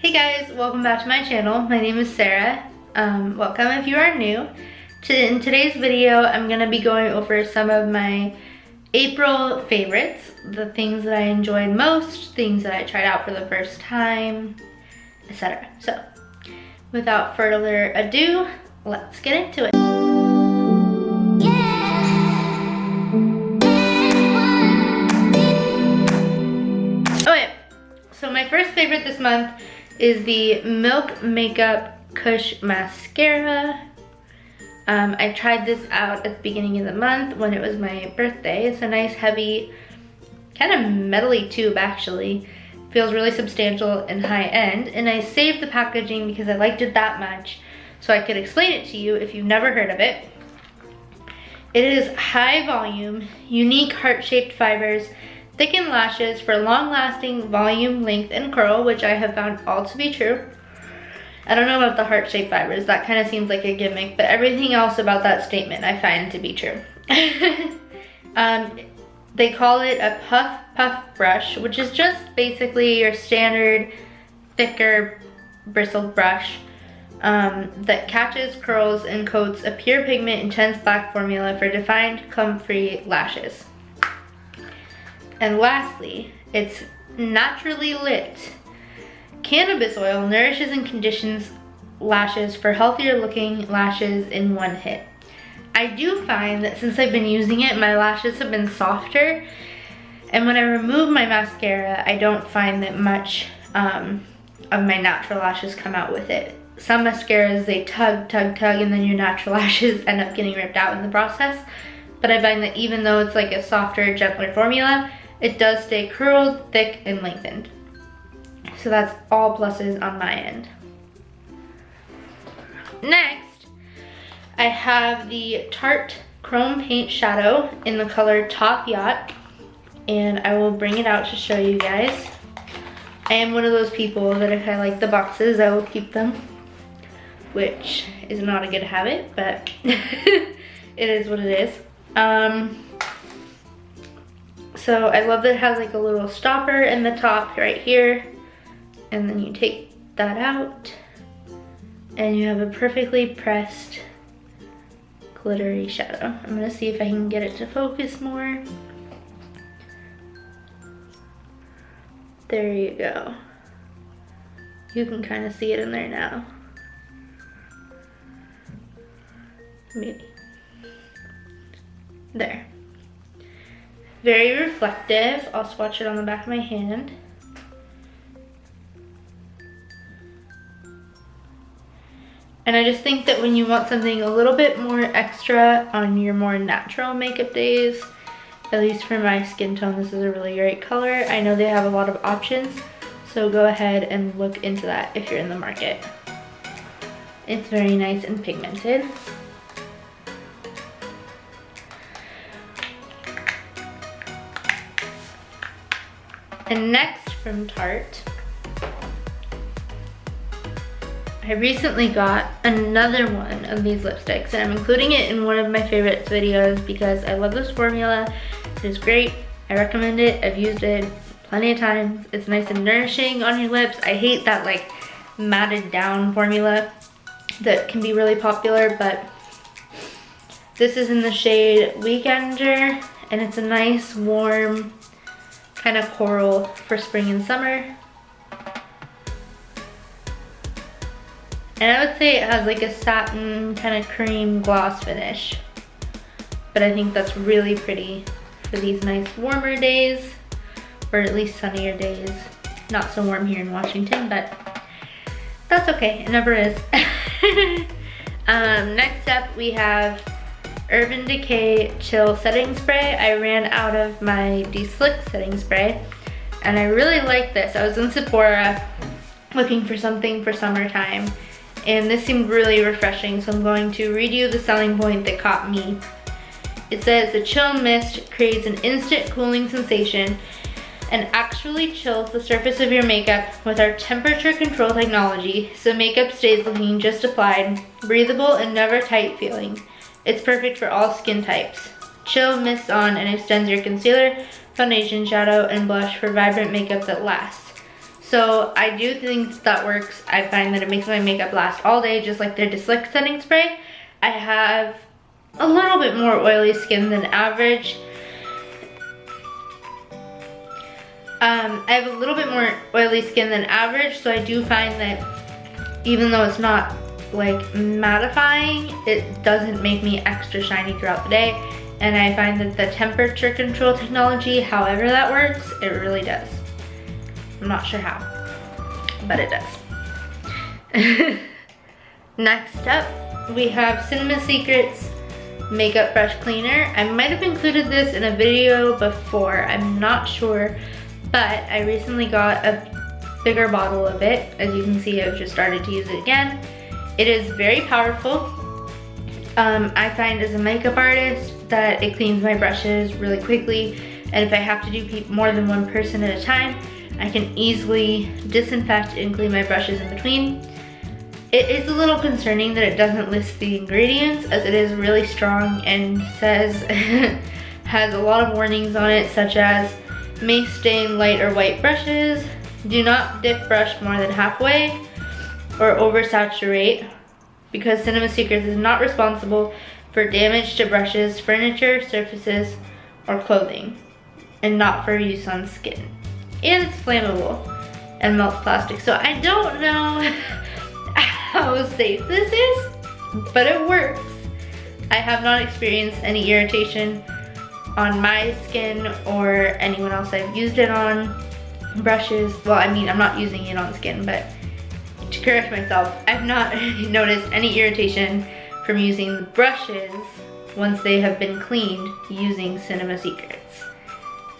Hey guys, welcome back to my channel. My name is Sarah. Welcome if you are new. In today's video, I'm going to be going over some of my April favorites, the things that I enjoyed most, things that I tried out for the first time, etc. So, without further ado, let's get into it. Okay, so my first favorite this month is the Milk Makeup Kush Mascara. I tried this out at the beginning of the month when it was my birthday. It's a nice heavy, kind of metally tube actually. Feels really substantial and high end. And I saved the packaging because I liked it that much so I could explain it to you if you've never heard of it. It is high volume, unique heart-shaped fibers, thickened lashes for long-lasting volume, length, and curl, which I have found all to be true. I don't know about the heart-shaped fibers, that kind of seems like a gimmick, but everything else about that statement I find to be true. They call it a puff brush, which is just basically your standard thicker bristled brush that catches, curls, and coats a pure pigment intense black formula for defined, comb-free lashes. And lastly, it's naturally lit. Cannabis oil nourishes and conditions lashes for healthier looking lashes in one hit. I do find that since I've been using it, my lashes have been softer, and when I remove my mascara, I don't find that much of my natural lashes come out with it. Some mascaras, they tug, and then your natural lashes end up getting ripped out in the process. But I find that even though it's like a softer, gentler formula, it does stay curled, thick, and lengthened. So that's all pluses on my end. Next, I have the Tarte Chrome Paint Shadow in the color Top Yacht, and I will bring it out to show you guys. I am one of those people that if I like the boxes, I will keep them, which is not a good habit, but it is what it is. So I love that it has like a little stopper in the top right here, and then you take that out and you have a perfectly pressed glittery shadow. I'm gonna see if I can get it to focus more. There you go. You can kind of see it in there now. Maybe. There. Very reflective. I'll swatch it on the back of my hand. And I just think that when you want something a little bit more extra on your more natural makeup days, at least for my skin tone, this is a really great color. I know they have a lot of options, so go ahead and look into that if you're in the market. It's very nice and pigmented. And next from Tarte, I recently got another one of these lipsticks, and I'm including it in one of my favorites videos because I love this formula. It is great. I recommend it. I've used it plenty of times. It's nice and nourishing on your lips. I hate that like matted down formula that can be really popular, but this is in the shade Weekender, and it's a nice warm kind of coral for spring and summer. And I would say it has like a satin kind of cream gloss finish. But I think that's really pretty for these nice warmer days, or at least sunnier days. Not so warm here in Washington, but that's okay, it never is. Next up we have Urban Decay Chill Setting Spray. I ran out of my De-Slick setting spray, and I really like this. I was in Sephora looking for something for summertime, and this seemed really refreshing, so I'm going to read you the selling point that caught me. It says, the chill mist creates an instant cooling sensation and actually chills the surface of your makeup with our temperature control technology, so makeup stays looking just applied, breathable, and never tight feeling. It's perfect for all skin types. Chill mists on and extends your concealer, foundation, shadow, and blush for vibrant makeup that lasts. So I do think that works. I find that it makes my makeup last all day, just like their Deslick setting spray. I have a little bit more oily skin than average. I have a little bit more oily skin than average, so I do find that even though it's not like mattifying, it doesn't make me extra shiny throughout the day. And I find that the temperature control technology, however that works, it really does. I'm not sure how, but it does. Next up, we have Cinema Secrets Makeup Brush Cleaner. I might have included this in a video before, I'm not sure, but I recently got a bigger bottle of it. As you can see, I've just started to use it again. It is very powerful. I find as a makeup artist that it cleans my brushes really quickly, and if I have to do more than one person at a time, I can easily disinfect and clean my brushes in between. It is a little concerning that it doesn't list the ingredients, as it is really strong and says has a lot of warnings on it, such as may stain light or white brushes, do not dip brush more than halfway, or oversaturate, because Cinema Secrets is not responsible for damage to brushes, furniture, surfaces, or clothing, and not for use on skin. And it's flammable and melts plastic. So I don't know how safe this is, but it works. I have not experienced any irritation on my skin or anyone else I've used it on. Brushes, well, I mean, I'm not using it on skin, but to correct myself, I've not noticed any irritation from using the brushes once they have been cleaned using Cinema Secrets.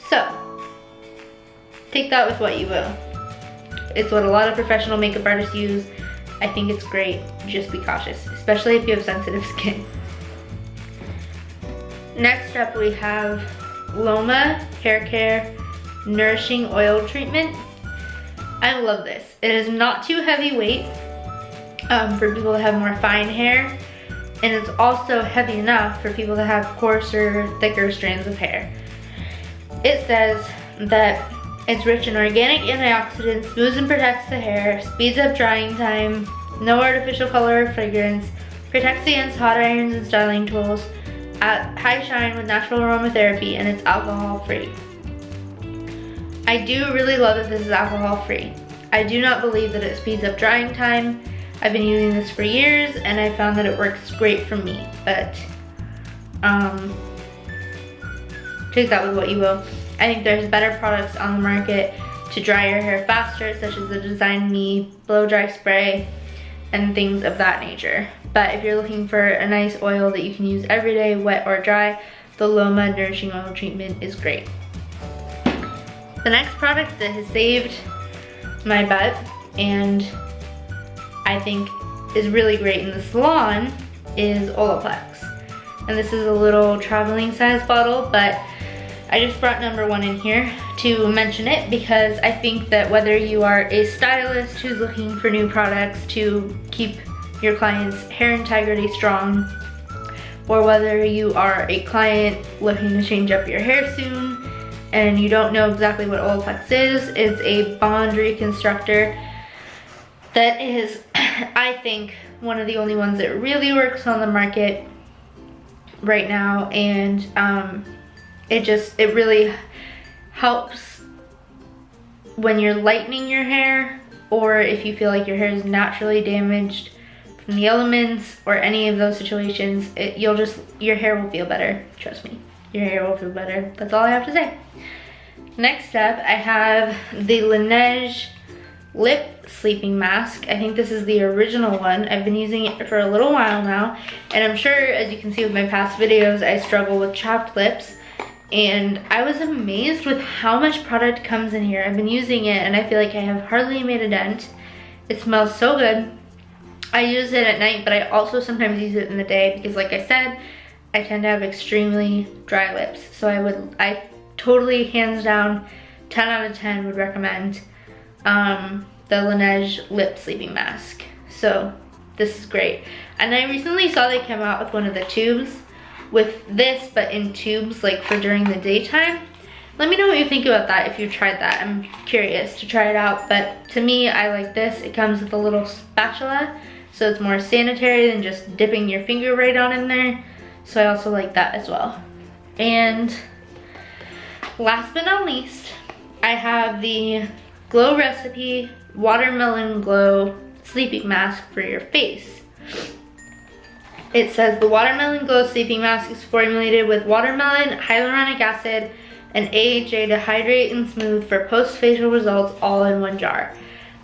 So, take that with what you will. It's what a lot of professional makeup artists use. I think it's great, just be cautious, especially if you have sensitive skin. Next up, we have Loma Hair Care Nourishing Oil Treatment. I love this. It is not too heavyweight for people that have more fine hair, and it's also heavy enough for people that have coarser, thicker strands of hair. It says that it's rich in organic antioxidants, smooths and protects the hair, speeds up drying time, no artificial color or fragrance, protects against hot irons and styling tools, at high shine with natural aromatherapy, and it's alcohol free. I do really love that this is alcohol free. I do not believe that it speeds up drying time. I've been using this for years and I found that it works great for me, but take that with what you will. I think there's better products on the market to dry your hair faster, such as the Design Me blow dry spray and things of that nature. But if you're looking for a nice oil that you can use every day, wet or dry, the Loma Nourishing Oil Treatment is great. The next product that has saved my butt and I think is really great in the salon is Olaplex. And this is a little traveling size bottle, but I just brought number one in here to mention it because I think that whether you are a stylist who's looking for new products to keep your client's hair integrity strong, or whether you are a client looking to change up your hair soon and you don't know exactly what Olaplex is, it's a bond reconstructor that is, I think, one of the only ones that really works on the market right now, and it really helps when you're lightening your hair, or if you feel like your hair is naturally damaged from the elements or any of those situations. Your hair will feel better, trust me. Your hair will feel better. That's all I have to say. Next up, I have the Laneige Lip Sleeping Mask. I think this is the original one. I've been using it for a little while now, and I'm sure, as you can see with my past videos, I struggle with chapped lips, and I was amazed with how much product comes in here. I've been using it, and I feel like I have hardly made a dent. It smells so good. I use it at night, but I also sometimes use it in the day because, like I said, I tend to have extremely dry lips. So I totally, hands down, 10 out of 10 would recommend the Laneige Lip Sleeping Mask. So this is great. And I recently saw they came out with one of the tubes with this, but in tubes, like for during the daytime. Let me know what you think about that if you've tried that. I'm curious to try it out, but to me, I like this. It comes with a little spatula, so it's more sanitary than just dipping your finger right on in there. So I also like that as well. And last but not least, I have the Glow Recipe Watermelon Glow Sleeping Mask for your face. It says the Watermelon Glow Sleeping Mask is formulated with watermelon, hyaluronic acid, and AHA to hydrate and smooth for post-facial results all in one jar.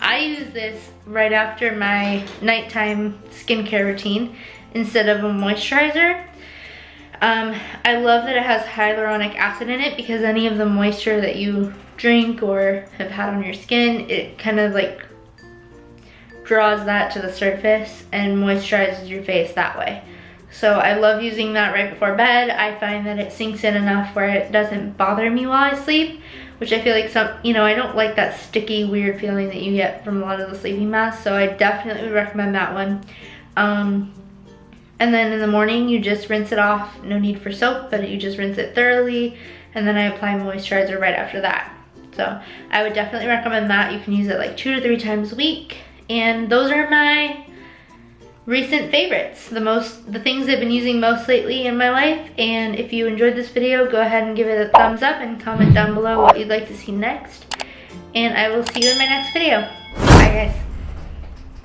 I use this right after my nighttime skincare routine instead of a moisturizer. I love that it has hyaluronic acid in it because any of the moisture that you drink or have had on your skin, it kind of like draws that to the surface and moisturizes your face that way. So I love using that right before bed. I find that it sinks in enough where it doesn't bother me while I sleep, which I feel like I don't like that sticky, weird feeling that you get from a lot of the sleeping masks, so I definitely would recommend that one. And then in the morning, you just rinse it off. No need for soap, but you just rinse it thoroughly, and then I apply moisturizer right after that. So I would definitely recommend that. You can use it like 2 to 3 times a week. And those are my recent favorites, the things I've been using most lately in my life. And if you enjoyed this video, go ahead and give it a thumbs up and comment down below what you'd like to see next. And I will see you in my next video. Bye guys.